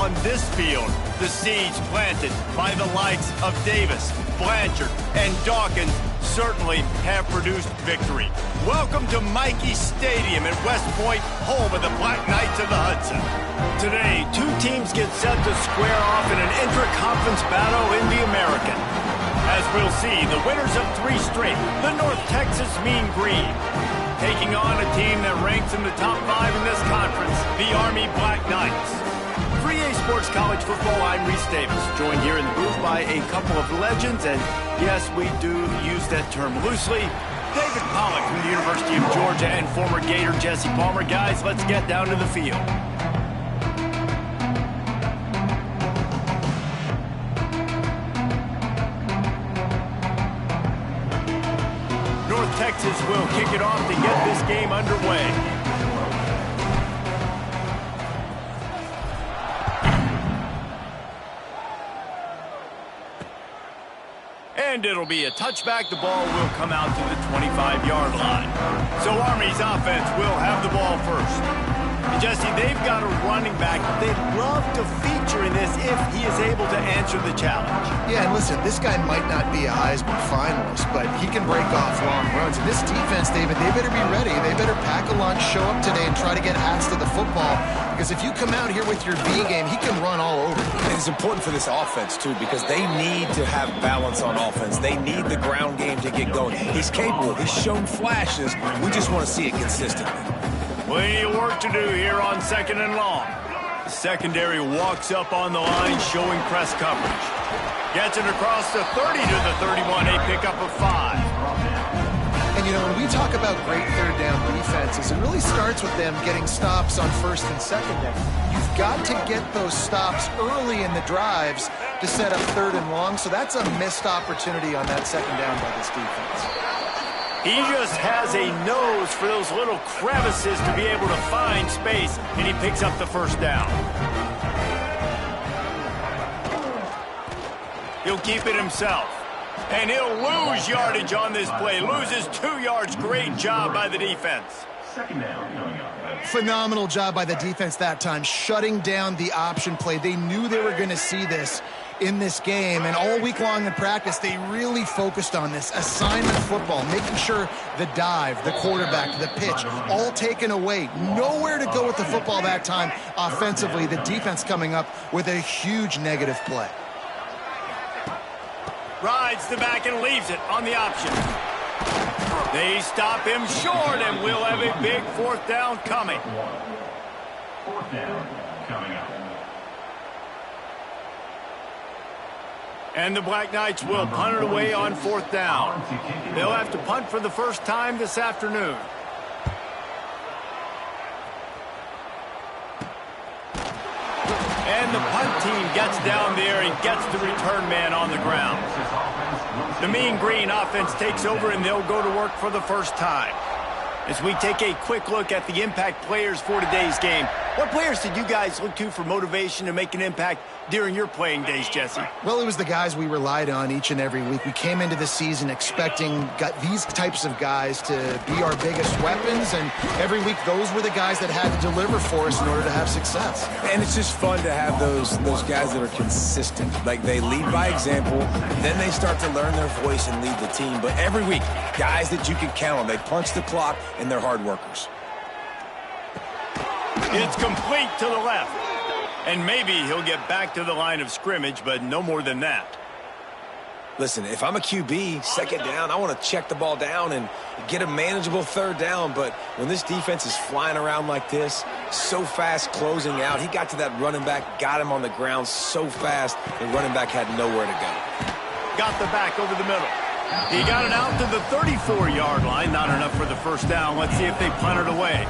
On this field, the siege planted by the likes of Davis, Blanchard, and Dawkins certainly have produced victory. Welcome to Michie Stadium at West Point, home of the Black Knights of the Hudson. Today, two teams get set to square off in an intra-conference battle in the American. As we'll see, the winners of 3 straight, the North Texas Mean Green, taking on a team that ranks in the top 5 in this conference, the Army Black Knights. 3A Sports College Football, I'm Reese Davis, joined here in the booth by a couple of legends, and yes, we do use that term loosely. David Pollock from the University of Georgia and former Gator Jesse Palmer. Guys, let's get down to the field. North Texas will kick it off to get this game underway. And it'll be a touchback. The ball will come out to the 25-yard line. So Army's offense will have the ball first. And Jesse, they've got a running back they'd love to feature in this if he is able to answer the challenge. Yeah, and listen, this guy might not be a Heisman finalist, but he can break off long runs. And this defense, David, they better be ready. They better pack a lunch, show up today, and try to get hats to the football. Because if you come out here with your B game, he can run all over you. And it's important for this offense, too, because they need to have balance on offense. They need the ground game to get going. He's capable. He's shown flashes. We just want to see it consistently. Plenty of work to do here on 2nd and long. The secondary walks up on the line, showing press coverage. Gets it across the 30 to the 31, a pickup of 5. And, you know, when we talk about great third down defenses, it really starts with them getting stops on 1st and 2nd down. You've got to get those stops early in the drives to set up 3rd and long, so that's a missed opportunity on that 2nd down by this defense. He just has a nose for those little crevices to be able to find space, and he picks up the 1st down. He'll keep it himself. And he'll lose yardage on this play. Loses 2 yards. Great job by the defense. 2nd down coming up. Phenomenal job by the defense that time, shutting down the option play. They knew they were going to see this in this game, and all week long in practice, they really focused on this assignment football, making sure the dive, the quarterback, the pitch, all taken away. Nowhere to go with the football that time offensively. The defense coming up with a huge negative play. Rides the back and leaves it on the option. They stop him short, and we'll have a big 4th down coming. 4th down coming up. And the Black Knights will punt it away on 4th down. They'll have to punt for the first time this afternoon. And the punt team gets down there and gets the return man on the ground. The Mean Green offense takes over, and they'll go to work for the first time. As we take a quick look at the impact players for today's game, what players did you guys look to for motivation to make an impact during your playing days, Jesse? Well, it was the guys we relied on each and every week. We came into the season expecting these types of guys to be our biggest weapons, and every week those were the guys that had to deliver for us in order to have success. And it's just fun to have those guys that are consistent. Like, they lead by example, then they start to learn their voice and lead the team. But every week, guys that you can count on, they punch the clock, and they're hard workers. It's complete to the left. And maybe he'll get back to the line of scrimmage, but no more than that. Listen, if I'm a QB, 2nd down, I want to check the ball down and get a manageable 3rd down. But when this defense is flying around like this, so fast closing out, he got to that running back, got him on the ground so fast, the running back had nowhere to go. Got the back over the middle. He got it out to the 34-yard line. Not enough for the 1st down. Let's see if they punt it away.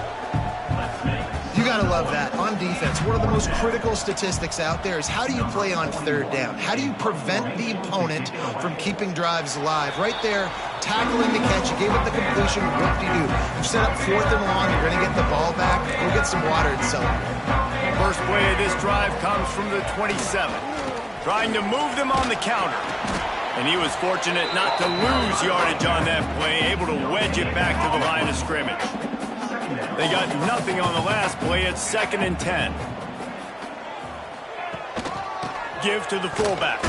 You got to love that. On defense, one of the most critical statistics out there is how do you play on 3rd down? How do you prevent the opponent from keeping drives alive? Right there, tackling the catch. You gave up the completion. Whoop-de-doo. You set up 4th and long. You're going to get the ball back. Go get some water and celebrate. First play of this drive comes from the 27. Trying to move them on the counter. And he was fortunate not to lose yardage on that play, able to wedge it back to the line of scrimmage. They got nothing on the last play. It's 2nd and 10. Give to the fullback.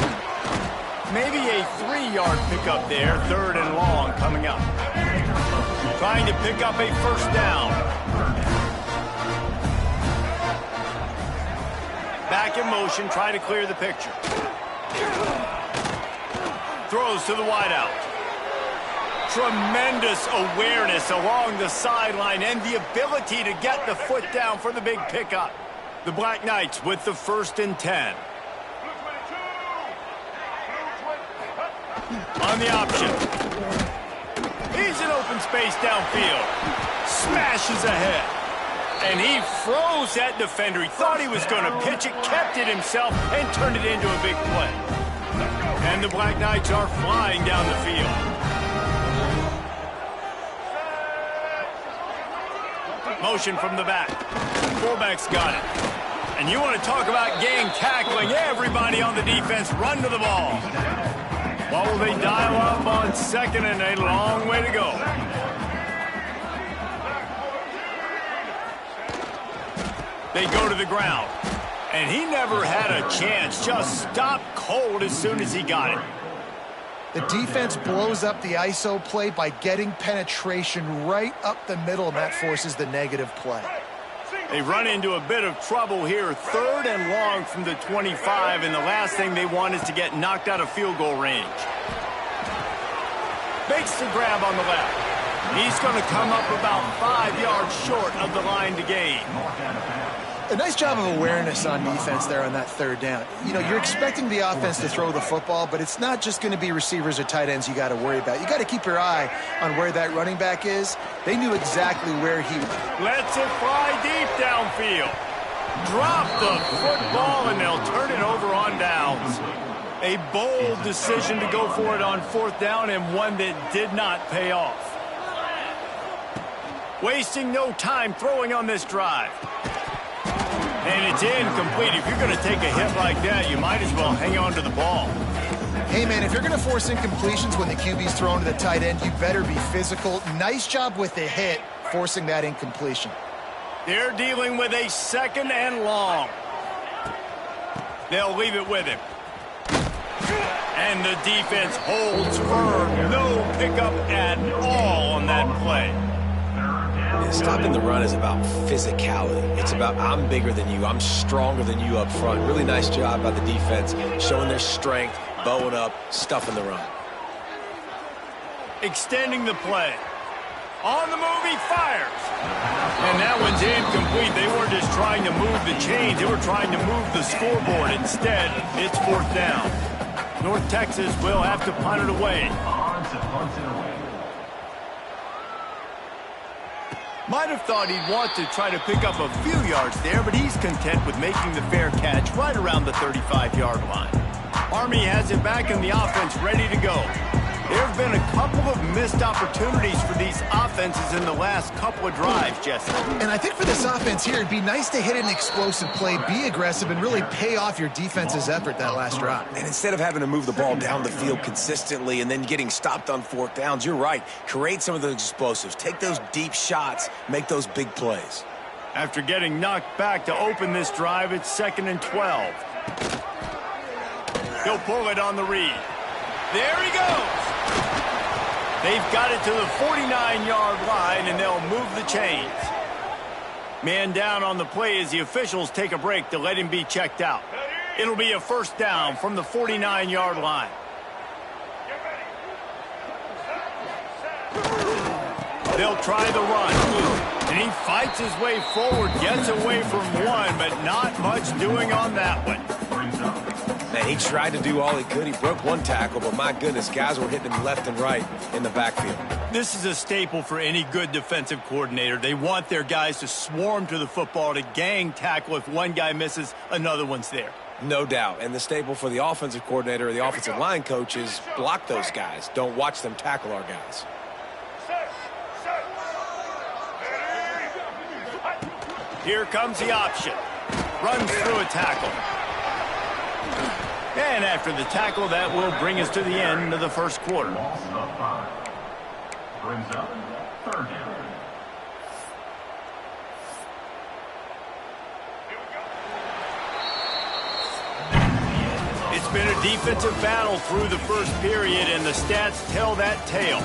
Maybe a 3-yard pickup there, 3rd and long coming up. Trying to pick up a first down. Back in motion, try to clear the picture. Throws to the wideout. Tremendous awareness along the sideline and the ability to get the foot down for the big pickup. The Black Knights with the 1st and 10. On the option. He's in open space downfield. Smashes ahead. And he froze that defender. He thought he was going to pitch it, kept it himself, and turned it into a big play. And the Black Knights are flying down the field. Motion from the back. Fullback's got it. And you want to talk about gang tackling. Everybody on the defense run to the ball. What will they dial up on 2nd and a long way to go? They go to the ground. And he never had a chance. Just stopped cold as soon as he got it. The defense blows up the ISO play by getting penetration right up the middle, and that forces the negative play. They run into a bit of trouble here. 3rd and long from the 25, and the last thing they want is to get knocked out of field goal range. Makes the grab on the left. He's going to come up about 5 yards short of the line to gain. A nice job of awareness on defense there on that 3rd down. You know, you're expecting the offense to throw the football, but it's not just going to be receivers or tight ends you got to worry about. You got to keep your eye on where that running back is. They knew exactly where he was. Lets it fly deep downfield. Drop the football, and they'll turn it over on downs. A bold decision to go for it on 4th down, and one that did not pay off. Wasting no time throwing on this drive. And it's incomplete. If you're going to take a hit like that, you might as well hang on to the ball. Hey, man, if you're going to force incompletions when the QB's thrown to the tight end, you better be physical. Nice job with the hit, forcing that incompletion. They're dealing with a 2nd and long. They'll leave it with him. And the defense holds firm. No pickup at all on that play. Stopping the run is about physicality. It's about I'm bigger than you. I'm stronger than you up front. Really nice job by the defense, showing their strength, bowing up, stuffing the run. Extending the play. On the move, he fires. And that one's incomplete. They weren't just trying to move the chains. They were trying to move the scoreboard. Instead, it's 4th down. North Texas will have to punt it away. Might have thought he'd want to try to pick up a few yards there, but he's content with making the fair catch right around the 35-yard line. Army has it back and the offense ready to go. There have been a couple of missed opportunities for these offenses in the last couple of drives, Jesse. And I think for this offense here, it'd be nice to hit an explosive play, be aggressive, and really pay off your defense's effort that last drive. And instead of having to move the ball down the field consistently and then getting stopped on 4th downs, you're right. Create some of those explosives. Take those deep shots. Make those big plays. After getting knocked back to open this drive, it's 2nd and 12. He'll pull it on the read. There he goes. They've got it to the 49-yard line, and they'll move the chains. Man down on the play as the officials take a break to let him be checked out. It'll be a 1st down from the 49-yard line. They'll try the run. And he fights his way forward, gets away from one, but not much doing on that one. Man, he tried to do all he could. He broke one tackle, but my goodness, guys were hitting him left and right in the backfield. This is a staple for any good defensive coordinator. They want their guys to swarm to the football, to gang tackle. If one guy misses, another one's there. No doubt. And the staple for the offensive coordinator or the offensive line coach is block those guys. Don't watch them tackle our guys. Here comes the option. Runs through a tackle. And after the tackle, that will bring us to the end of the first quarter. Brings up 3rd down. It's been a defensive battle through the first period, and the stats tell that tale.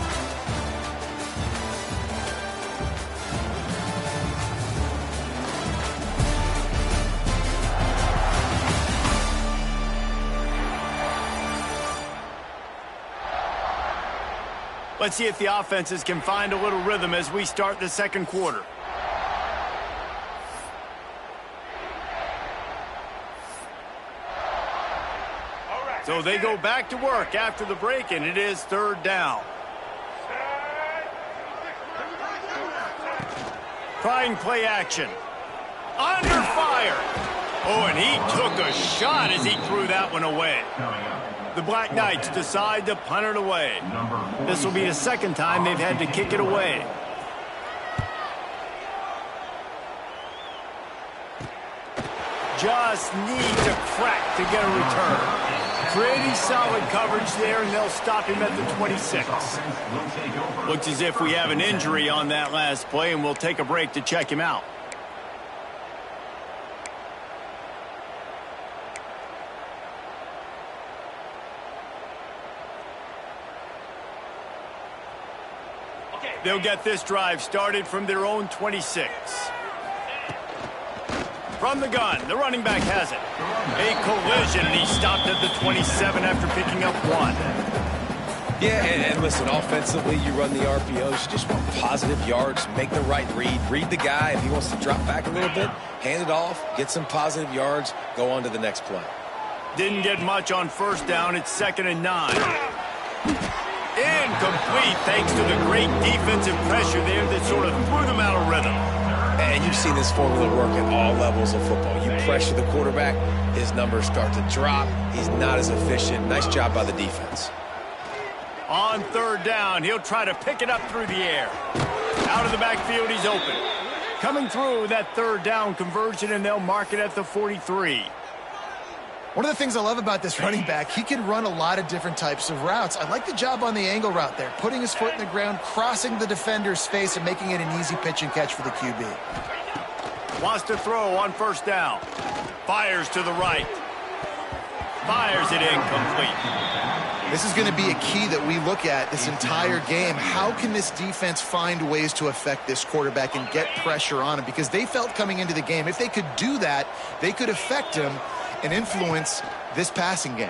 Let's see if the offenses can find a little rhythm as we start the second quarter. So they go back to work after the break, and it is third down. Trying play action. Under fire. Oh, and he took a shot as he threw that one away. The Black Knights decide to punt it away. This will be the second time they've had to kick it away. Just needs a crack to get a return. Pretty solid coverage there, and they'll stop him at the 26. Looks as if we have an injury on that last play, and we'll take a break to check him out. They'll get this drive started from their own 26. From the gun, the running back has it. A collision, and he stopped at the 27 after picking up one. Yeah, and listen, offensively, you run the RPOs. You just want positive yards, make the right read the guy. If he wants to drop back a little bit, hand it off, get some positive yards, go on to the next play. Didn't get much on first down. It's 2nd and 9. Incomplete thanks to the great defensive pressure there that sort of threw them out of rhythm. And you've seen this formula work at all levels of football. You pressure the quarterback, his numbers start to drop. He's not as efficient. Nice job by the defense. On third down, he'll try to pick it up through the air. Out of the backfield, he's open. Coming through with that third down conversion, and they'll mark it at the 43. One of the things I love about this running back, he can run a lot of different types of routes. I like the job on the angle route there, putting his foot in the ground, crossing the defender's face, and making it an easy pitch and catch for the QB. Wants to throw on first down. Fires to the right. Fires it incomplete. This is going to be a key that we look at this entire game. How can this defense find ways to affect this quarterback and get pressure on him? Because they felt coming into the game, if they could do that, they could affect him and influence this passing game.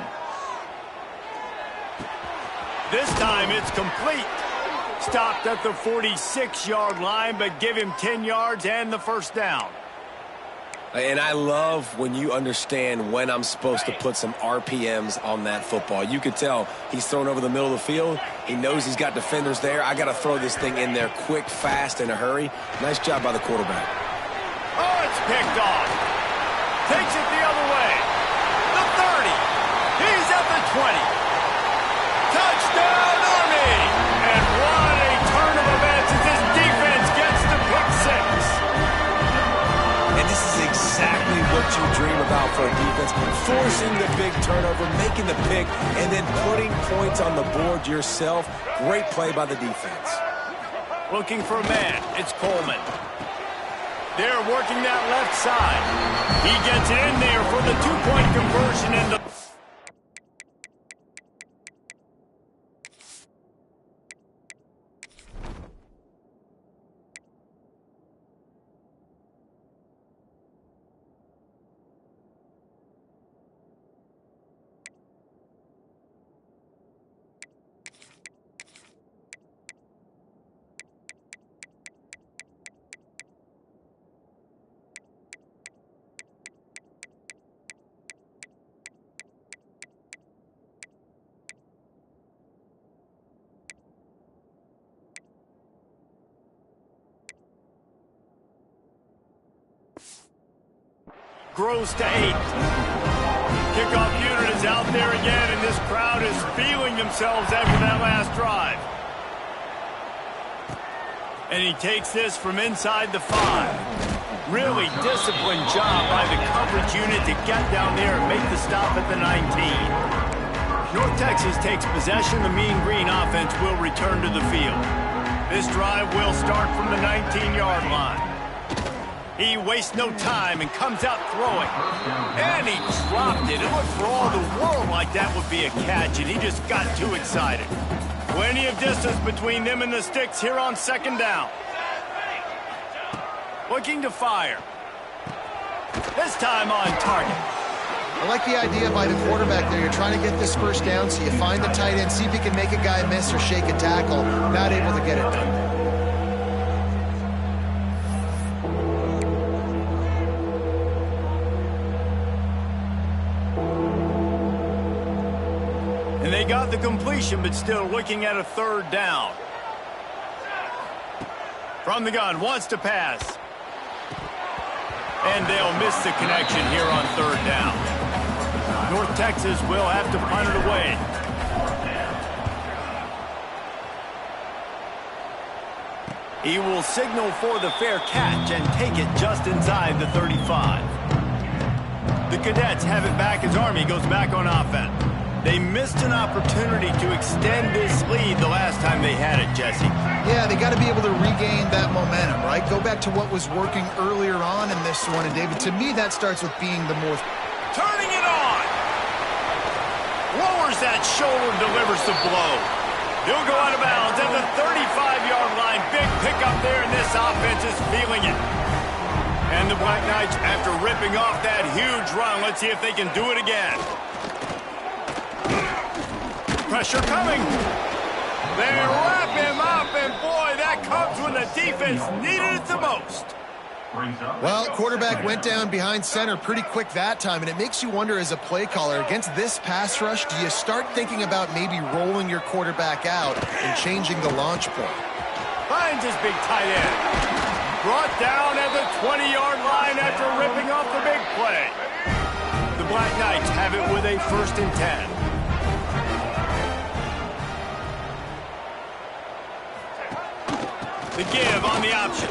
This time it's complete. Stopped at the 46-yard line, but give him 10 yards and the first down. And I love when you understand when I'm supposed to put some RPMs on that football. You could tell he's thrown over the middle of the field. He knows he's got defenders there. I got to throw this thing in there quick, fast, in a hurry. Nice job by the quarterback. Oh, it's picked off. Takes it the other way. The 30. He's at the 20. Touchdown, Army! And what a turn of events as this defense gets the pick six. And this is exactly what you dream about for a defense. Forcing the big turnover, making the pick, and then putting points on the board yourself. Great play by the defense. Looking for a man. It's Coleman. They're working that left side. He gets it in there for the two-point conversion and the... Grows to 8. Kickoff unit is out there again, and this crowd is feeling themselves after that last drive. And he takes this from inside the 5. Really disciplined job by the coverage unit to get down there and make the stop at the 19. North Texas takes possession. The Mean Green offense will return to the field. This drive will start from the 19-yard line. He wastes no time and comes out throwing. And he dropped it. It looked for all the world like that would be a catch, and he just got too excited. Plenty of distance between them and the sticks here on second down. Looking to fire. This time on target. I like the idea by the quarterback there. You're trying to get this first down, so you find the tight end, see if you can make a guy miss or shake a tackle. Not able to get it done. And they got the completion, but still looking at a third down. From the gun, wants to pass. And they'll miss the connection here on third down. North Texas will have to punt it away. He will signal for the fair catch and take it just inside the 35. The Cadets have it back as Army goes back on offense. They missed an opportunity to extend this lead the last time they had it, Jesse. Yeah, they got to be able to regain that momentum, right? Go back to what was working earlier on in this one. And, David, to me, that starts with being the more... Turning it on! Lowers that shoulder, delivers the blow. He'll go out of bounds at the 35-yard line. Big pickup there, and this offense is feeling it. And the Black Knights, after ripping off that huge run, let's see if they can do it again. Pressure coming. They wrap him up, and boy, that comes when the defense needed it the most. Well, quarterback went down behind center pretty quick that time, and it makes you wonder as a play caller, against this pass rush, do you start thinking about maybe rolling your quarterback out and changing the launch point? Finds his big tight end. Brought down at the 20-yard line after ripping off the big play. The Black Knights have it with a 1st and 10. The give on the option.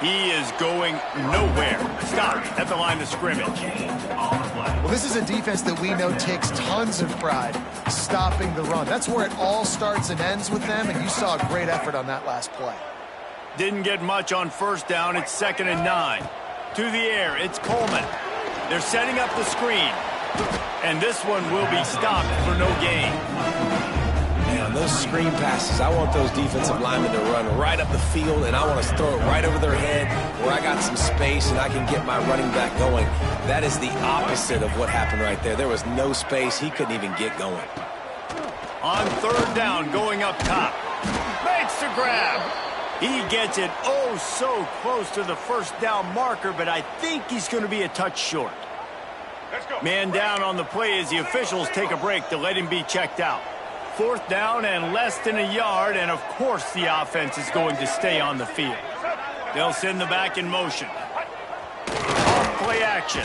He is going nowhere. Stopped at the line of scrimmage. Well, this is a defense that we know takes tons of pride stopping the run. That's where it all starts and ends with them, and you saw a great effort on that last play. Didn't get much on first down. It's 2nd and 9. To the air, it's Coleman. They're setting up the screen. And this one will be stopped for no gain. Man, those screen passes, I want those defensive linemen to run right up the field, and I want to throw it right over their head where I got some space and I can get my running back going. That is the opposite of what happened right there. There was no space. He couldn't even get going. On third down, going up top. Makes the grab. He gets it oh so close to the first down marker, but I think he's going to be a touch short. Man down on the play as the officials take a break to let him be checked out. 4th down and less than a yard, and of course the offense is going to stay on the field. They'll send the back in motion. Off play action.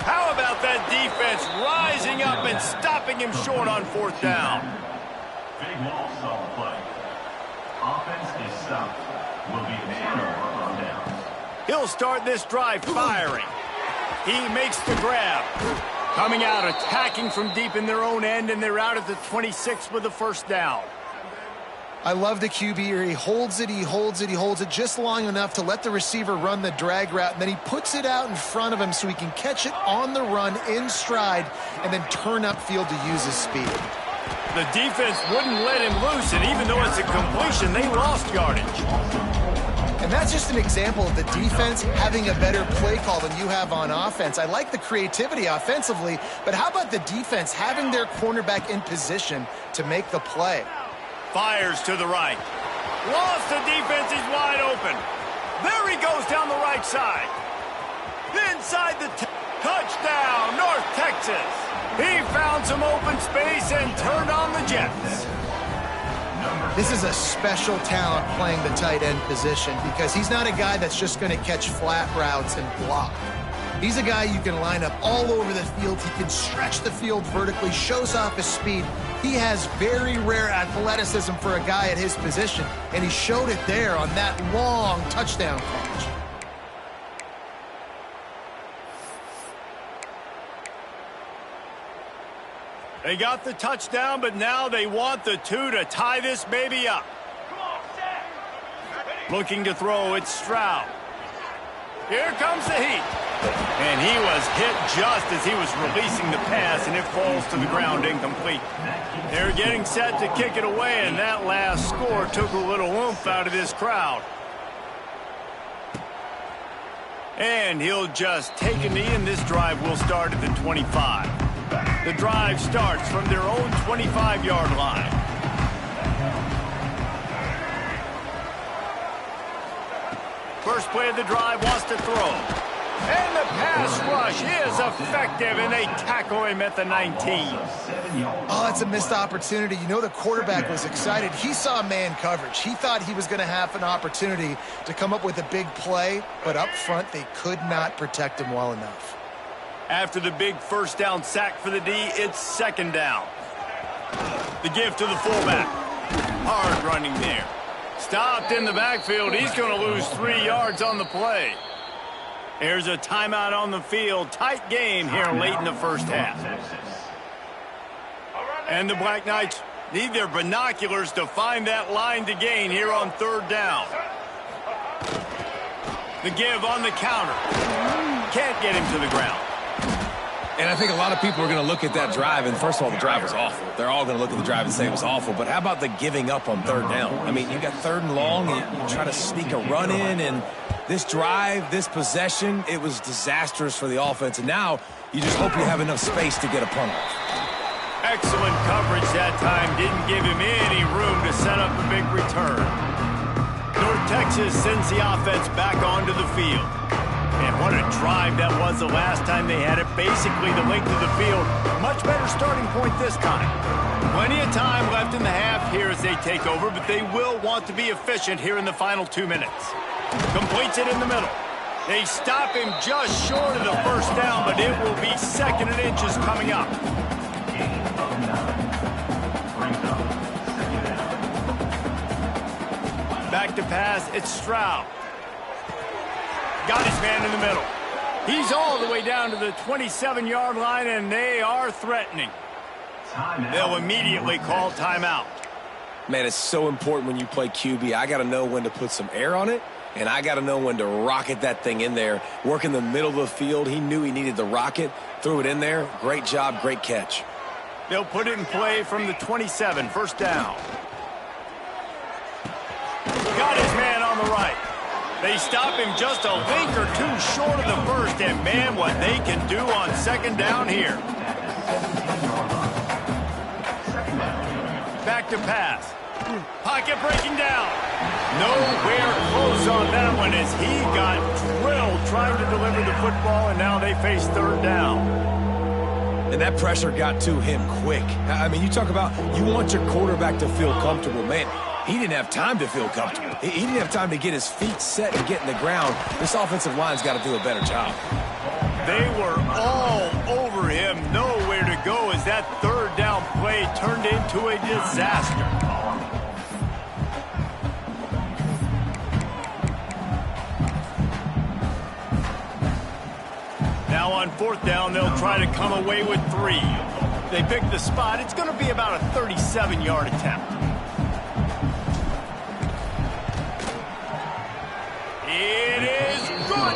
How about that defense rising up and stopping him short on 4th down? Big loss on the play. Offense is stopped. Will be a turnover on downs. He'll start this drive firing. He makes the grab. Coming out, attacking from deep in their own end, and they're out at the 26 with the 1st down. I love the QB here. He holds it, he holds it, he holds it just long enough to let the receiver run the drag route, and then he puts it out in front of him so he can catch it on the run in stride and then turn upfield to use his speed. The defense wouldn't let him loose, and even though it's a completion, they lost yardage. And that's just an example of the defense having a better play call than you have on offense. I like the creativity offensively, but how about the defense having their cornerback in position to make the play? Fires to the right. Lost the defense, he's wide open. There he goes down the right side. Inside the touchdown, North Texas. He found some open space and turned on the Jets. This is a special talent playing the tight end position because he's not a guy that's just going to catch flat routes and block. He's a guy you can line up all over the field. He can stretch the field vertically, shows off his speed. He has very rare athleticism for a guy at his position, and he showed it there on that long touchdown catch. They got the touchdown, but now they want the 2 to tie this baby up. Looking to throw, it's Stroud. Here comes the Heat. And he was hit just as he was releasing the pass, and it falls to the ground incomplete. They're getting set to kick it away, and that last score took a little oomph out of this crowd. And he'll just take a knee, and this drive will start at the 25. The drive starts from their own 25-yard line. First play of the drive, wants to throw. And the pass rush is effective, and they tackle him at the 19. Oh, that's a missed opportunity. You know the quarterback was excited. He saw man coverage. He thought he was going to have an opportunity to come up with a big play, but up front they could not protect him well enough. After the big first down sack for the D, it's second down. The give to the fullback. Hard running there. Stopped in the backfield. He's going to lose 3 yards on the play. There's a timeout on the field. Tight game here late in the first half. And the Black Knights need their binoculars to find that line to gain here on third down. The give on the counter. Can't get him to the ground. And I think a lot of people are going to look at that drive, and first of all, the drive was awful. They're all going to look at the drive and say it was awful, but how about the giving up on third down? I mean, you got third and long, and you try to sneak a run in, and this drive, this possession, it was disastrous for the offense, and now you just hope you have enough space to get a punt off. Excellent coverage that time. Didn't give him any room to set up a big return. North Texas sends the offense back onto the field. And what a drive that was the last time they had it. Basically the length of the field. Much better starting point this time. Plenty of time left in the half here as they take over, but they will want to be efficient here in the final 2 minutes. Completes it in the middle. They stop him just short of the first down, but it will be second and inches coming up. Back to pass, it's Stroud. Got his man in the middle. He's all the way down to the 27-yard line, and they are threatening. They'll immediately call timeout. Man, it's so important when you play QB. I got to know when to put some air on it, and I got to know when to rocket that thing in there. Work in the middle of the field. He knew he needed the rocket, threw it in there. Great job, great catch. They'll put it in play from the 27, first down. Got his man on the right. They stop him just a link or two short of the first, and man, what they can do on second down here. Back to pass. Pocket breaking down. Nowhere close on that one as he got drilled trying to deliver the football, and now they face third down. And that pressure got to him quick. I mean, you talk about you want your quarterback to feel comfortable. Man, he didn't have time to feel comfortable. He didn't have time to get his feet set and get in the ground. This offensive line's got to do a better job. They were all over him. Nowhere to go as that third down play turned into a disaster. Now on fourth down, they'll try to come away with 3. They pick the spot. It's going to be about a 37-yard attempt. It is good.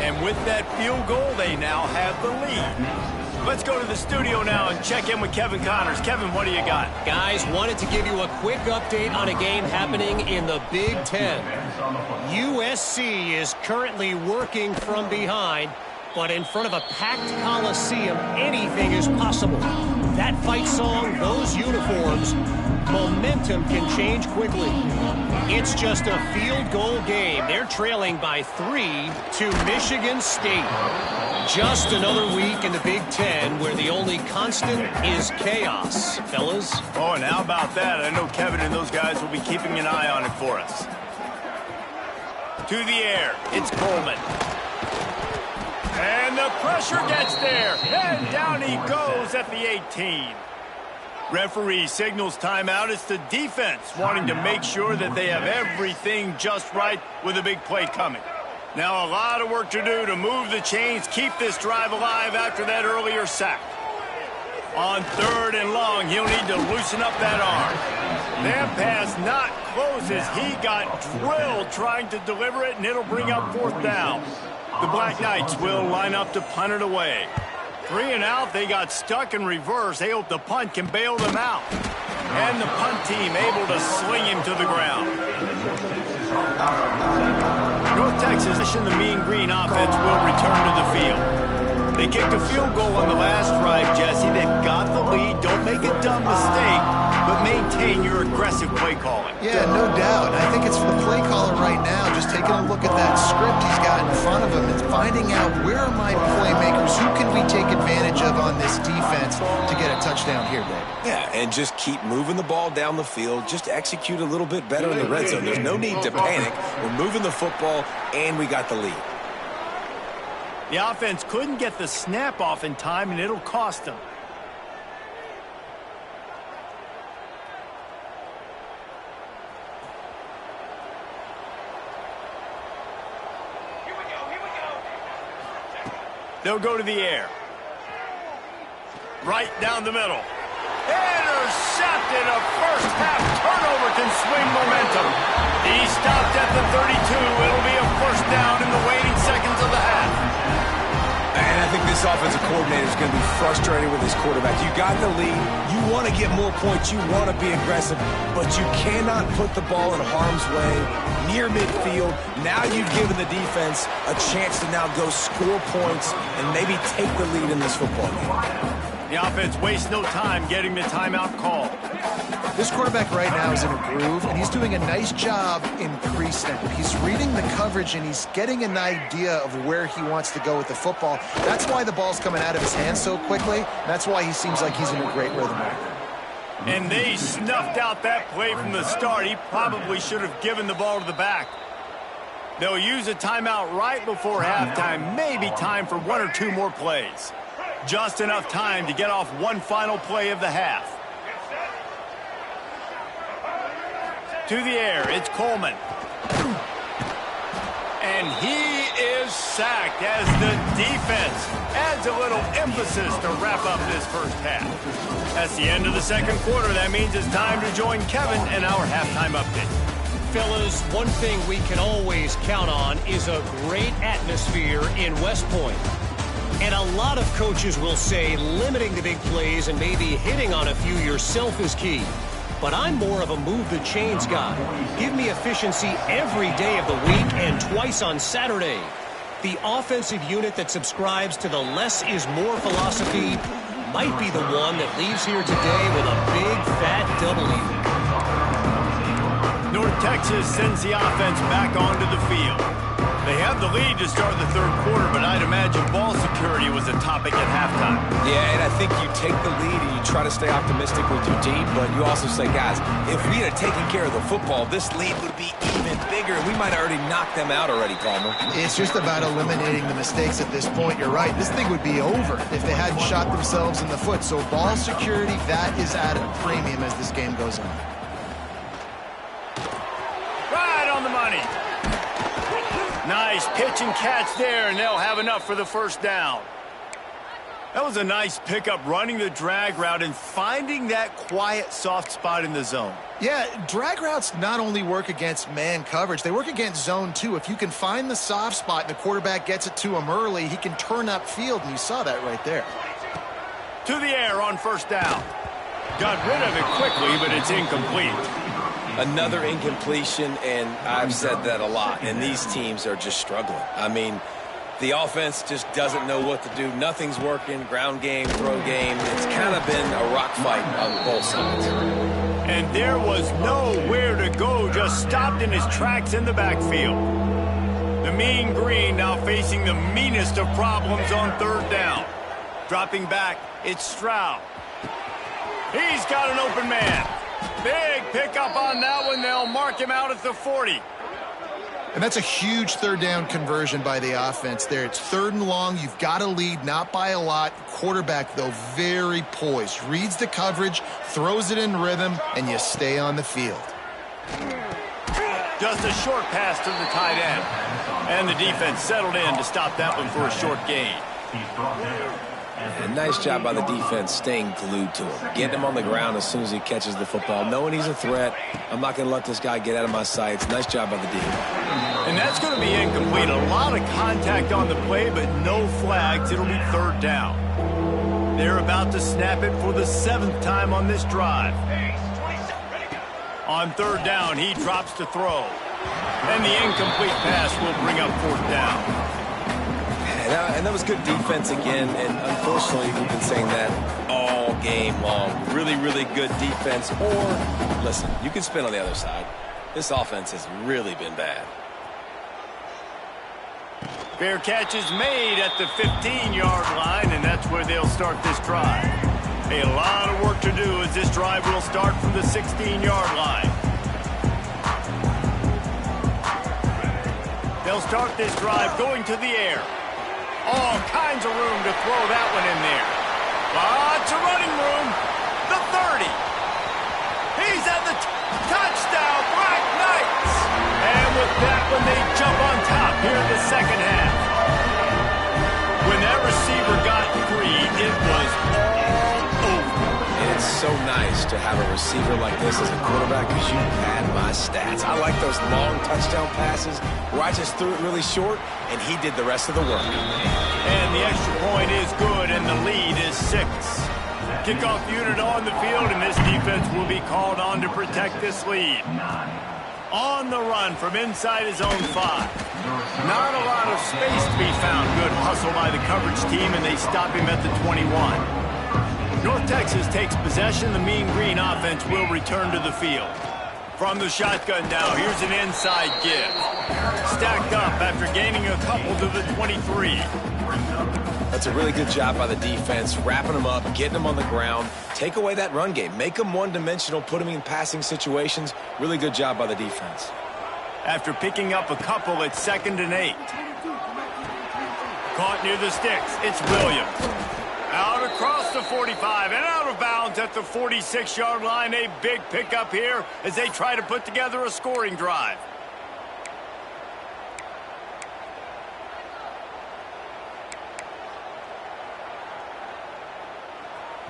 And with that field goal, they now have the lead. Let's go to the studio now and check in with Kevin Connors. Kevin, what do you got? Guys, wanted to give you a quick update on a game happening in the Big Ten. USC is currently working from behind, but in front of a packed Coliseum, anything is possible. That fight song, those uniforms, momentum can change quickly. It's just a field goal game. They're trailing by 3 to Michigan State. Just another week in the Big Ten where the only constant is chaos, fellas. Oh, and how about that? I know Kevin and those guys will be keeping an eye on it for us. To the air, it's Coleman. And the pressure gets there. And down he goes at the 18. Referee signals timeout. It's the defense wanting to make sure that they have everything just right with a big play coming. Now a lot of work to do to move the chains, keep this drive alive after that earlier sack. On third and long, he'll need to loosen up that arm. That pass not close as he got drilled trying to deliver it, and it'll bring up 4th down. The Black Knights will line up to punt it away. 3 and out, they got stuck in reverse. They hope the punt can bail them out. And the punt team able to sling him to the ground. North Texas and the Mean Green offense will return to the field. They kicked a field goal on the last drive, Jesse. They've got the lead. Don't make a dumb mistake, but maintain your aggressive play calling. Yeah, no doubt. I think it's for the play caller right now, just taking a look at that script he's got in front of him and finding out where are my playmakers, who can we take advantage of on this defense to get a touchdown here, Dave. Yeah, and just keep moving the ball down the field. Just execute a little bit better in the red zone. There's no need to panic. We're moving the football, and we got the lead. The offense couldn't get the snap off in time, and it'll cost them. They'll go to the air. Right down the middle. Intercepted. A first half turnover can swing momentum. He stopped at the 32. It'll be a 1st down in the waning seconds of the half. And I think this offensive coordinator is going to be frustrated with his quarterback. You got the lead. You want to get more points. You want to be aggressive. But you cannot put the ball in harm's way near midfield. Now you've given the defense a chance to now go score points and maybe take the lead in this football game. The offense wastes no time getting the timeout call. This quarterback right now is in a groove, and he's doing a nice job in pre-snap. He's reading the coverage, and he's getting an idea of where he wants to go with the football. That's why the ball's coming out of his hands so quickly. That's why he seems like he's in a great rhythm right now. And they snuffed out that play from the start. He probably should have given the ball to the back. They'll use a timeout right before halftime. Maybe time for 1 or 2 more plays. Just enough time to get off one final play of the half. To the air, it's Coleman. And he is sacked as the defense adds a little emphasis to wrap up this first half. That's the end of the second quarter. That means it's time to join Kevin in our halftime update. Fellas, one thing we can always count on is a great atmosphere in West Point. And a lot of coaches will say limiting the big plays and maybe hitting on a few yourself is key. But I'm more of a move the chains guy. Give me efficiency every day of the week and twice on Saturday. The offensive unit that subscribes to the less is more philosophy might be the one that leaves here today with a big fat W. North Texas sends the offense back onto the field. They have the lead to start the third quarter, but I'd imagine ball security was a topic at halftime. Yeah, and I think you take the lead and you try to stay optimistic with your team, but you also say, guys, if we had taken care of the football, this lead would be even bigger, and we might have already knocked them out already, Palmer. It's just about eliminating the mistakes at this point. You're right. This thing would be over if they hadn't shot themselves in the foot. So ball security, that is at a premium as this game goes on. Right on the money. Nice pitch and catch there, and they'll have enough for the first down. That was a nice pickup, running the drag route and finding that quiet, soft spot in the zone. Yeah, drag routes not only work against man coverage, they work against zone too. If you can find the soft spot and the quarterback gets it to him early, he can turn upfield, and you saw that right there. To the air on first down. Got rid of it quickly, but it's incomplete. Another incompletion, and I've said that a lot, and these teams are just struggling. I mean, the offense just doesn't know what to do. Nothing's working, ground game, throw game. It's kind of been a rock fight on both sides. And there was nowhere to go, just stopped in his tracks in the backfield. The Mean Green now facing the meanest of problems on third down. Dropping back, it's Stroud. He's got an open man. Big pickup on that one. They'll mark him out at the 40. And that's a huge third down conversion by the offense there. It's 3rd and long. You've got a lead, not by a lot. Quarterback, though, very poised. Reads the coverage, throws it in rhythm, and you stay on the field. Just a short pass to the tight end. And the defense settled in to stop that one for a short gain. And nice job by the defense staying glued to him, getting him on the ground as soon as he catches the football, knowing he's a threat. I'm not going to let this guy get out of my sights. Nice job by the D. And that's going to be incomplete. A lot of contact on the play, but no flags. It'll be third down. They're about to snap it for the 7th time on this drive. On third down, he drops to throw. And the incomplete pass will bring up fourth down. And that was good defense again, and unfortunately we've been saying that all game long. Really, really good defense. Or, listen, you can spin on the other side. This offense has really been bad. Fair catch is made at the 15-yard line, and that's where they'll start this drive. A lot of work to do as this drive will start from the 16-yard line. They'll start this drive going to the air. All kinds of room to throw that one in there. Lots of running room. The 30. He's at the touchdown, Black Knights. And with that one, they jump on top here in the second half. When that receiver got free, it was all over. It's so nice to have a receiver like this as a quarterback because you had my stats. I like those long touchdown passes where I just threw it really short and he did the rest of the work. And the extra point is good, and the lead is 6. Kickoff unit on the field, and this defense will be called on to protect this lead. On the run from inside his own 5. Not a lot of space to be found. Good hustle by the coverage team, and they stop him at the 21. North Texas takes possession. The Mean Green offense will return to the field. From the shotgun now, here's an inside give. Stacked up after gaining a couple to the 23. That's a really good job by the defense, wrapping them up, getting them on the ground. Take away that run game. Make them one-dimensional, put them in passing situations. Really good job by the defense. After picking up a couple, it's 2nd and 8. Caught near the sticks. It's Williams. Out across the 45 and out of bounds at the 46-yard line. A big pickup here as they try to put together a scoring drive.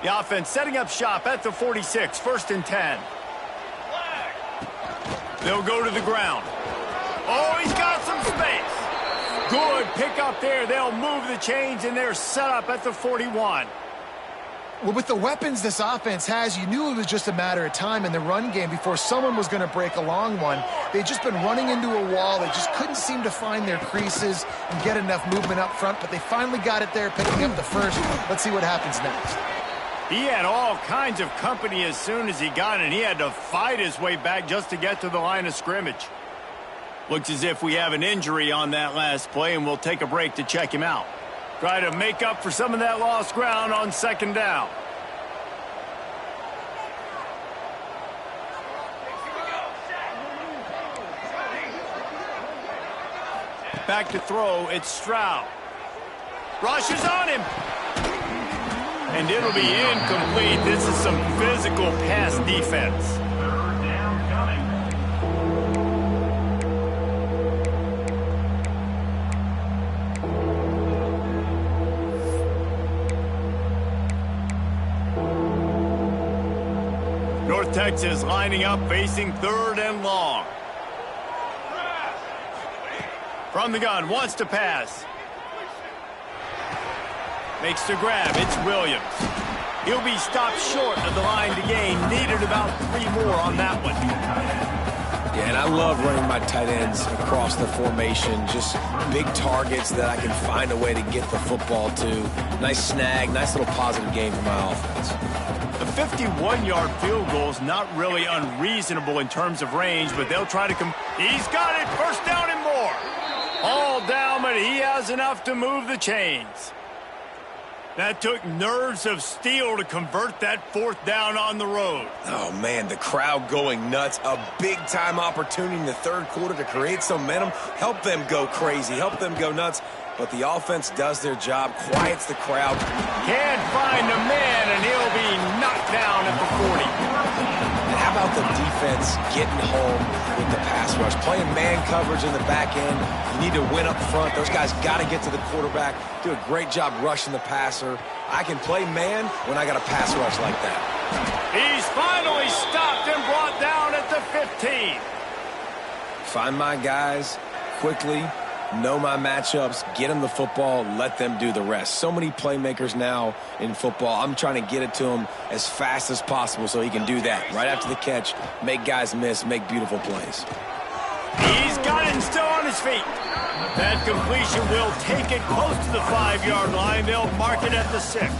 The offense setting up shop at the 46, 1st and 10. They'll go to the ground. Oh, he's got some space. Good pickup there. They'll move the chains, and they're set up at the 41. Well, with the weapons this offense has, you knew it was just a matter of time in the run game before someone was going to break a long one. They'd just been running into a wall. They just couldn't seem to find their creases and get enough movement up front, but they finally got it there, picking up the first. Let's see what happens next. He had all kinds of company as soon as he got it. He had to fight his way back just to get to the line of scrimmage. Looks as if we have an injury on that last play, and we'll take a break to check him out. Try to make up for some of that lost ground on 2nd down. Back to throw, it's Stroud. Rushes on him. And it'll be incomplete. This is some physical pass defense. Third down coming. North Texas lining up, facing 3rd and long. From the gun, wants to pass. Makes the grab, it's Williams. He'll be stopped short of the line to gain. Needed about 3 more on that one. Yeah, and I love running my tight ends across the formation. Just big targets that I can find a way to get the football to. Nice snag, nice little positive game for my offense. The 51-yard field goal is not really unreasonable in terms of range, but they'll try to come. He's got it, 1st down and more. All down, but he has enough to move the chains. That took nerves of steel to convert that 4th down on the road. Oh, man, the crowd going nuts. A big-time opportunity in the 3rd quarter to create some momentum. Help them go crazy. Help them go nuts. But the offense does their job, quiets the crowd. Can't find a man, and he'll be knocked down at the 40. And how How about the defense getting home with the pass rush? Playing man coverage in the back end. You need to win up front. Those guys got to get to the quarterback. Do a great job rushing the passer. I can play man when I got a pass rush like that. He's finally stopped and brought down at the 15. Find my guys quickly, know my matchups, get them the football, let them do the rest. So many playmakers now in football. I'm trying to get it to him as fast as possible so he can do that. Right after the catch, make guys miss, make beautiful plays. He's got it and still on his feet. That completion will take it close to the 5-yard line. They'll mark it at the 6.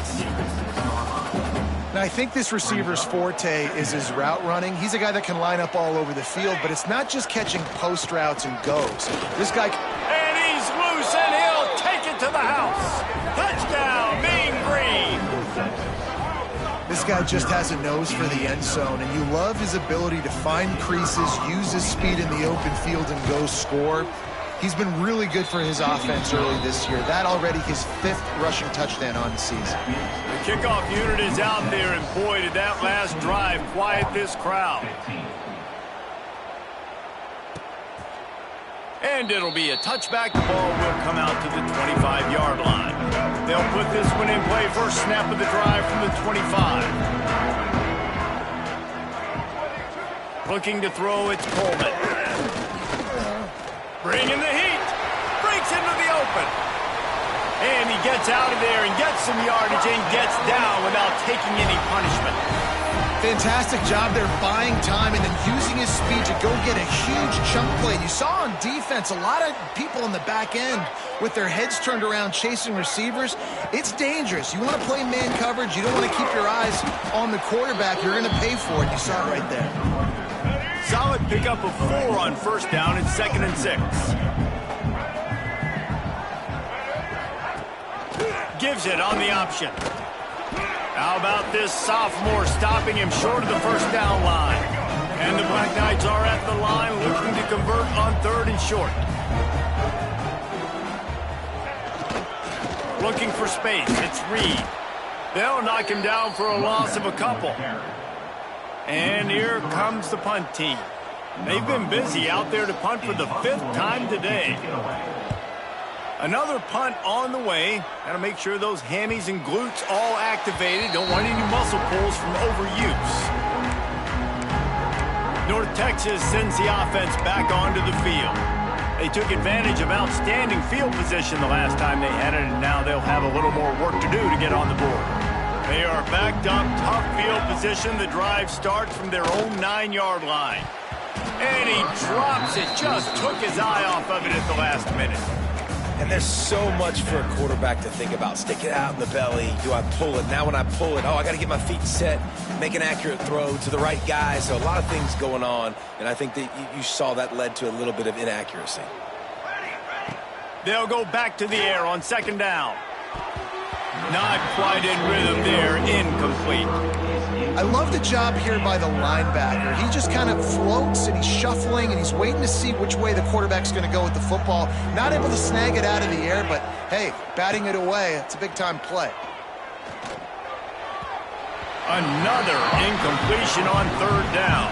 Now, I think this receiver's forte is his route running. He's a guy that can line up all over the field, but it's not just catching post routes and goes. This guy... And he's loose, and he'll take it to the house. Touchdown, Mean Green. This guy just has a nose for the end zone, and you love his ability to find creases, use his speed in the open field, and go score. He's been really good for his offense early this year. That already his 5th rushing touchdown on the season. The kickoff unit is out there, and boy, did that last drive quiet this crowd. And it'll be a touchback. The ball will come out to the 25-yard line. They'll put this one in play. First snap of the drive from the 25. Looking to throw, it's Coleman. Bringing the heat. Breaks into the open. And he gets out of there and gets some yardage and gets down without taking any punishment. Fantastic job there buying time and then using his speed to go get a huge chunk play. You saw on defense a lot of people in the back end with their heads turned around chasing receivers. It's dangerous. You want to play man coverage. You don't want to keep your eyes on the quarterback. You're going to pay for it. You saw it right there. Solid pickup of 4 on first down and 2nd and 6. Gives it on the option. How about this sophomore stopping him short of the first down line? And the Black Knights are at the line looking to convert on 3rd and short. Looking for space. It's Reed. They'll knock him down for a loss of a couple. And here comes the punt team. They've been busy out there to punt for the 5th time today. Another punt on the way. Got to make sure those hammies and glutes all activated. Don't want any muscle pulls from overuse. North Texas sends the offense back onto the field. They took advantage of outstanding field position the last time they had it, and now they'll have a little more work to do to get on the board. They are backed up, tough field position. The drive starts from their own 9-yard line. And he drops it, just took his eye off of it at the last minute. And there's so much for a quarterback to think about. Stick it out in the belly. Do I pull it? Now when I pull it, I got to get my feet set, make an accurate throw to the right guy. So a lot of things going on, and I think that you saw that led to a little bit of inaccuracy. They'll go back to the air on 2nd down. Not quite in rhythm there, incomplete. I love the job here by the linebacker. He just kind of floats and he's shuffling and he's waiting to see which way the quarterback's going to go with the football. Not able to snag it out of the air, but hey, batting it away, it's a big-time play. Another incompletion on 3rd down.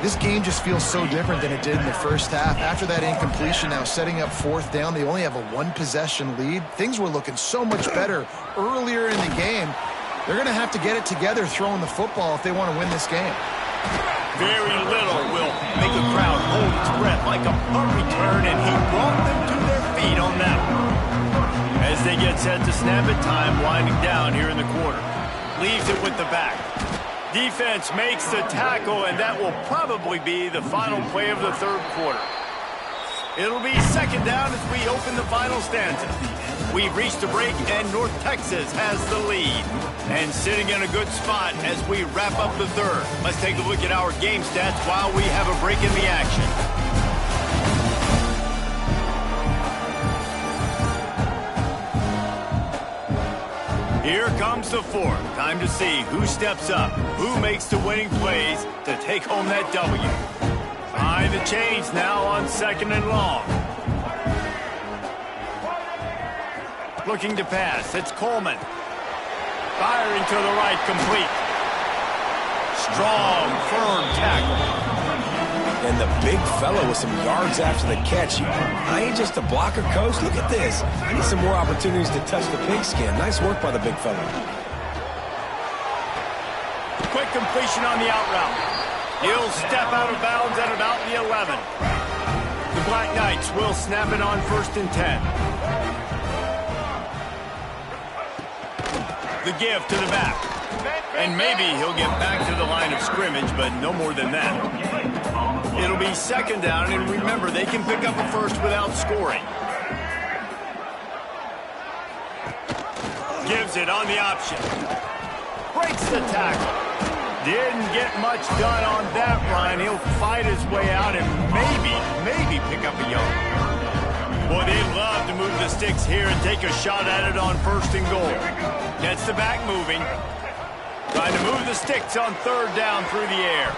This game just feels so different than it did in the first half. After that incompletion, now setting up 4th down, they only have a 1-possession lead. Things were looking so much better earlier in the game. They're going to have to get it together throwing the football if they want to win this game. Very little will make a crowd hold its breath like a punt return, and he brought them to their feet on that one. As they get set to snap it, time winding down here in the quarter. Leaves it with the back. Defense makes the tackle, and that will probably be the final play of the 3rd quarter. It'll be 2nd down as we open the final stanza. We've reached a break, and North Texas has the lead. And sitting in a good spot as we wrap up the 3rd. Let's take a look at our game stats while we have a break in the action. Here comes the 4th. Time to see who steps up, who makes the winning plays to take home that W. Behind the chains now on 2nd and long. Looking to pass. It's Coleman. Firing to the right, complete. strong, firm tackle. And the big fella with some yards after the catch. I ain't just a blocker, coach. Look at this. I need some more opportunities to touch the pigskin. Nice work by the big fella. Quick completion on the out route. He'll step out of bounds at about the 11. The Black Knights will snap it on 1st and 10. The give to the back. And maybe he'll get back to the line of scrimmage, but no more than that. It'll be 2nd down, and remember, they can pick up a first without scoring. Gives it on the option. Breaks the tackle. Didn't get much done on that run. He'll fight his way out and maybe pick up a yard. Boy, they'd love to move the sticks here and take a shot at it on 1st and goal. Gets the back moving. Trying to move the sticks on 3rd down through the air.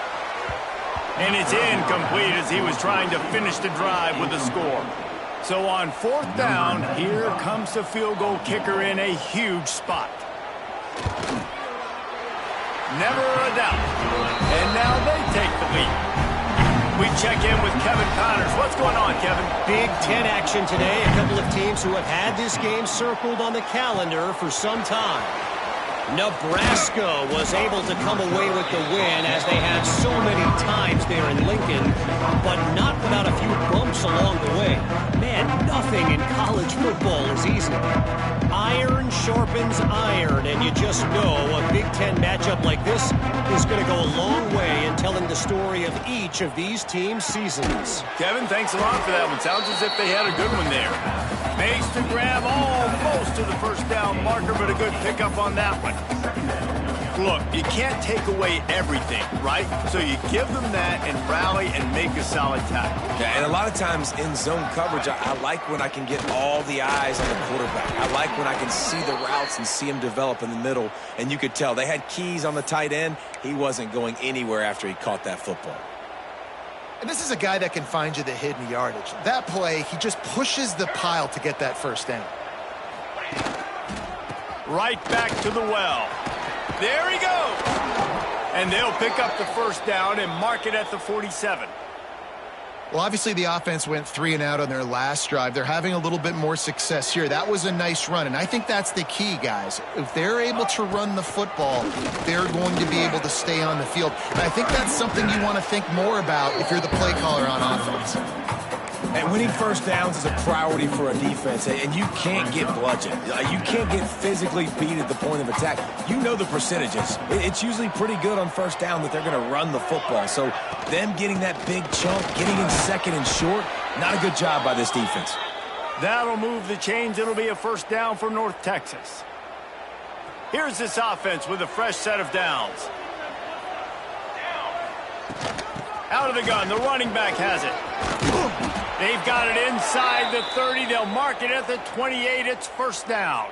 And it's incomplete as he was trying to finish the drive with a score. So on 4th down, here comes the field goal kicker in a huge spot. Never a doubt. And now they take the lead. We check in with Kevin Connors. What's going on, Kevin? Big Ten action today. A couple of teams who have had this game circled on the calendar for some time. Nebraska was able to come away with the win as they had so many times there in Lincoln, but not without a few bumps along the way. Man, nothing in college football is easy. Iron sharpens iron, and you just know a Big Ten matchup like this is going to go a long way in telling the story of each of these teams' seasons. Kevin, thanks a lot for that one. Sounds as if they had a good one there. Makes the grab almost to the 1st down marker, but a good pickup on that one. Look, you can't take away everything, right? So you give them that and rally and make a solid tackle. Yeah, and a lot of times in zone coverage, I like when I can get all the eyes on the quarterback. I like when I can see the routes and see him develop in the middle. And you could tell they had keys on the tight end. He wasn't going anywhere after he caught that football. And this is a guy that can find you the hidden yardage. That play, he just pushes the pile to get that 1st down. Right back to the well. There he goes. And they'll pick up the 1st down and mark it at the 47. Well, obviously the offense went 3 and out on their last drive. They're having a little bit more success here. That was a nice run, and I think that's the key, guys. If they're able to run the football, they're going to be able to stay on the field. And I think that's something you want to think more about if you're the play caller on offense. And winning 1st downs is a priority for a defense, and you can't get bludgeoned. You can't get physically beat at the point of attack. You know the percentages. It's usually pretty good on 1st down that they're going to run the football. So them getting that big chunk, getting in 2nd and short, not a good job by this defense. That'll move the chains. It'll be a 1st down for North Texas. Here's this offense with a fresh set of downs. Out of the gun, the running back has it. They've got it inside the 30. They'll mark it at the 28. It's 1st down.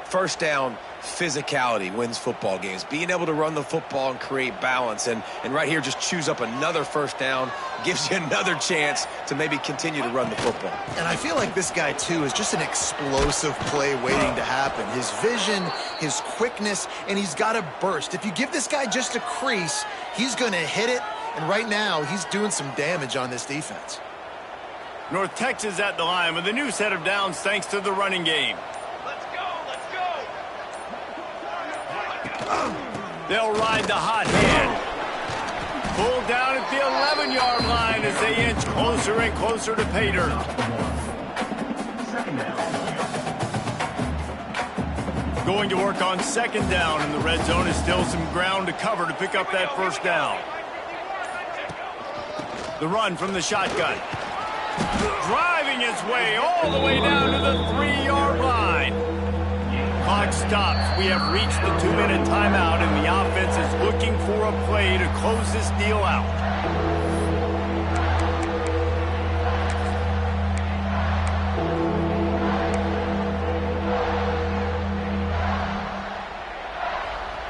1st down, physicality wins football games. Being able to run the football and create balance. And right here, just choose up another 1st down. Gives you another chance to maybe continue to run the football. And I feel like this guy, too, is just an explosive play waiting to happen. His vision, his quickness, and he's got a burst. If you give this guy just a crease, he's going to hit it. And right now, he's doing some damage on this defense. North Texas at the line with a new set of downs thanks to the running game. Let's go, let's go. They'll ride the hot hand. Pulled down at the 11-yard line as they inch closer and closer to pay dirt. 2nd down. Going to work on 2nd down, and the red zone is still some ground to cover to pick up that 1st down. The run from the shotgun. Driving his way all the way down to the 3-yard line. Clock stops. We have reached the 2-minute timeout, and the offense is looking for a play to close this deal out.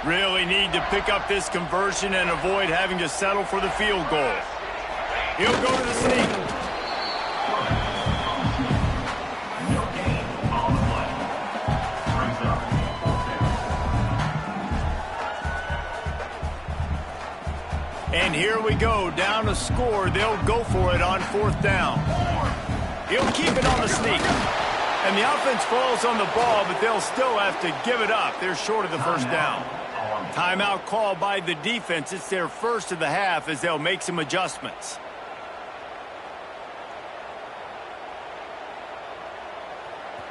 Really need to pick up this conversion and avoid having to settle for the field goal. He'll go to the sneak. And here we go, down a score. They'll go for it on 4th down. He'll keep it on the sneak. And the offense falls on the ball, but they'll still have to give it up. They're short of the 1st down. Timeout called by the defense. It's their first of the half as they'll make some adjustments.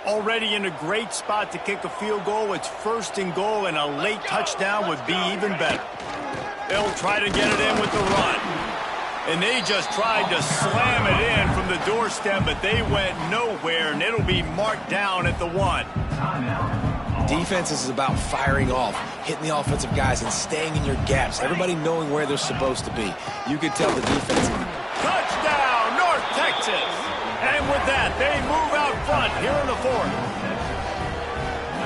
Already in a great spot to kick a field goal. It's 1st and goal, and a late touchdown would be even better. They'll try to get it in with the run. And they just tried to slam it in from the doorstep, but they went nowhere, and it'll be marked down at the 1. Defense is about firing off, hitting the offensive guys, and staying in your gaps. Everybody knowing where they're supposed to be. You could tell the defense. Touchdown, North Texas! And with that, they move out front here in the 4th.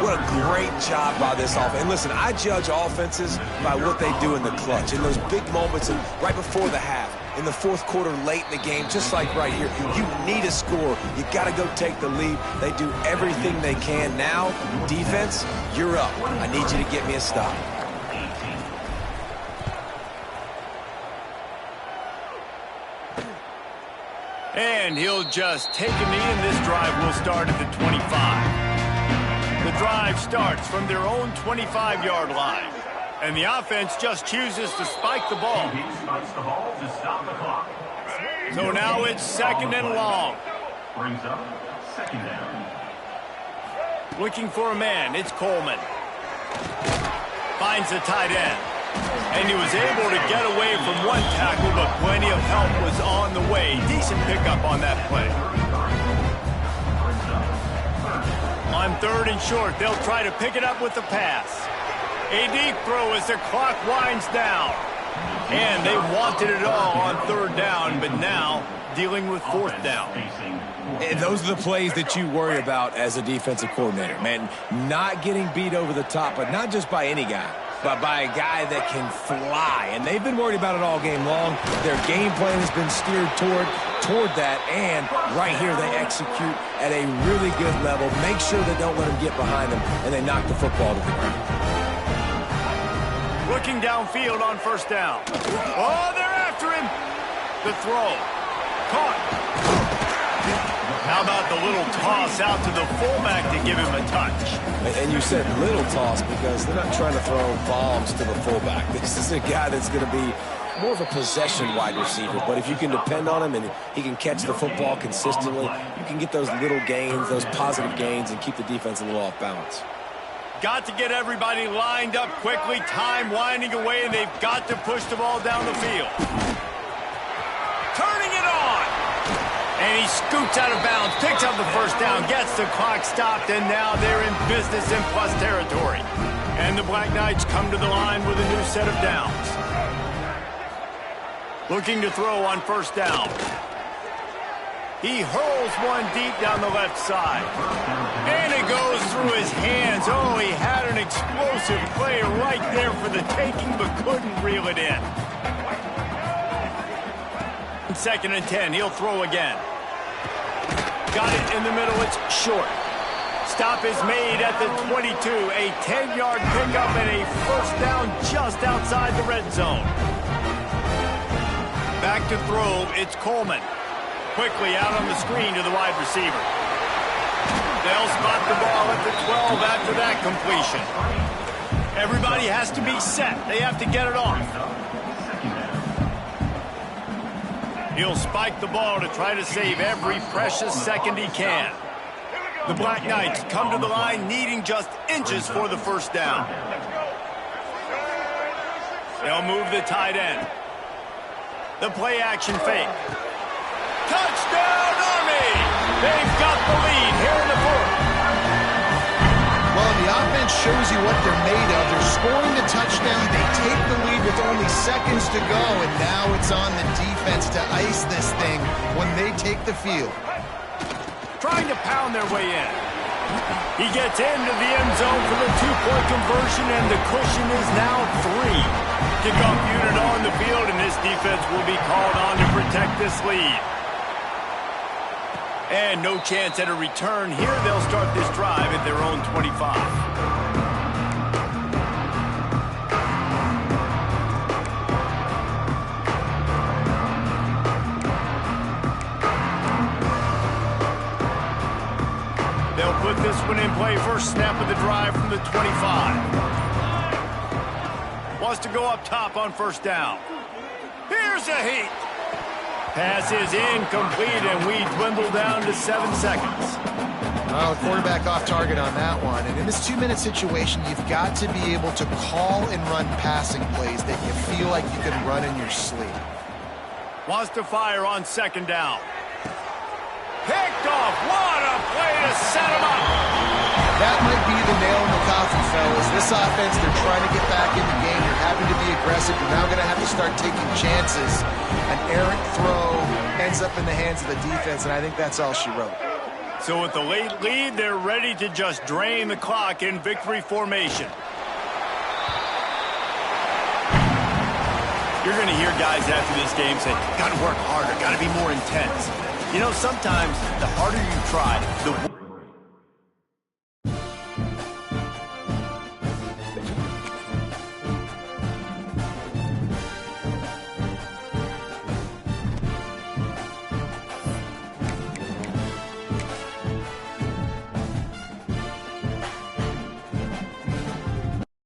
What a great job by this offense. And listen, I judge offenses by what they do in the clutch, in those big moments and right before the half, in the 4th quarter, late in the game, just like right here. You need a score. You got to go take the lead. They do everything they can. Now, defense, you're up. I need you to get me a stop. And he'll just take a knee, and this drive will start at the 25. The drive starts from their own 25-yard line. And the offense just chooses to spike the ball. So now it's 2nd and long. Brings up 2nd down. Looking for a man, it's Coleman. Finds the tight end. And he was able to get away from one tackle, but plenty of help was on the way. Decent pickup on that play. On 3rd and short, they'll try to pick it up with the pass. A deep throw as the clock winds down. And they wanted it all on 3rd down, but now dealing with 4th down. And those are the plays that you worry about as a defensive coordinator, man. Not getting beat over the top, but not just by any guy, but by a guy that can fly. And they've been worried about it all game long. Their game plan has been steered toward that, and right here they execute at a really good level. Make sure they don't let them get behind them, and they knock the football to the ground. Looking downfield on 1st down. Oh, they're after him. The throw. Caught. How about the little toss out to the fullback to give him a touch? And you said little toss because they're not trying to throw bombs to the fullback. This is a guy that's going to be more of a possession wide receiver. But if you can depend on him and he can catch the football consistently, you can get those little gains, those positive gains, and keep the defense a little off balance. Got to get everybody lined up quickly. Time winding away, and they've got to push the ball down the field. Turning it on. And he scoots out of bounds, picks up the 1st down, gets the clock stopped, and now they're in business in plus territory. And the Black Knights come to the line with a new set of downs. Looking to throw on 1st down. He hurls one deep down the left side. And it goes through his hands. Oh, he had an explosive play right there for the taking, but couldn't reel it in. 2nd and 10, he'll throw again. Got it in the middle, it's short. Stop is made at the 22. A 10-yard pickup and a 1st down just outside the red zone. Back to throw, it's Coleman. Quickly out on the screen to the wide receiver. They'll spot the ball at the 12 after that completion. Everybody has to be set. They have to get it off. He'll spike the ball to try to save every precious second he can. The Black Knights come to the line needing just inches for the 1st down. They'll move the tight end. The play action fake. Touchdown, Army! They've got the lead here in the 4th. Well, the offense shows you what they're made of. They're scoring the touchdown. They take the lead with only seconds to go, and now it's on the defense to ice this thing when they take the field. Trying to pound their way in. He gets into the end zone for the 2-point conversion, and the cushion is now 3. Kickoff unit on the field, and this defense will be called on to protect this lead. And no chance at a return here. They'll start this drive at their own 25. this one in play. First snap of the drive from the 25. Wants to go up top on first down. Here's a Heat. Pass is incomplete, and we dwindle down to 7 seconds. Well, the quarterback off target on that one. And in this 2-minute situation, you've got to be able to call and run passing plays that you feel like you can run in your sleep. Wants to fire on second down. Picked off. What a play to set him up. That might be the nail in the coffin, fellas. This offense, they're trying to get back in the game. They're having to be aggressive. You're now going to have to start taking chances. An errant throw ends up in the hands of the defense, and I think that's all she wrote. So with the late lead, they're ready to just drain the clock in victory formation. You're going to hear guys after this game say, got to work harder, got to be more intense. You know, sometimes the harder you try, the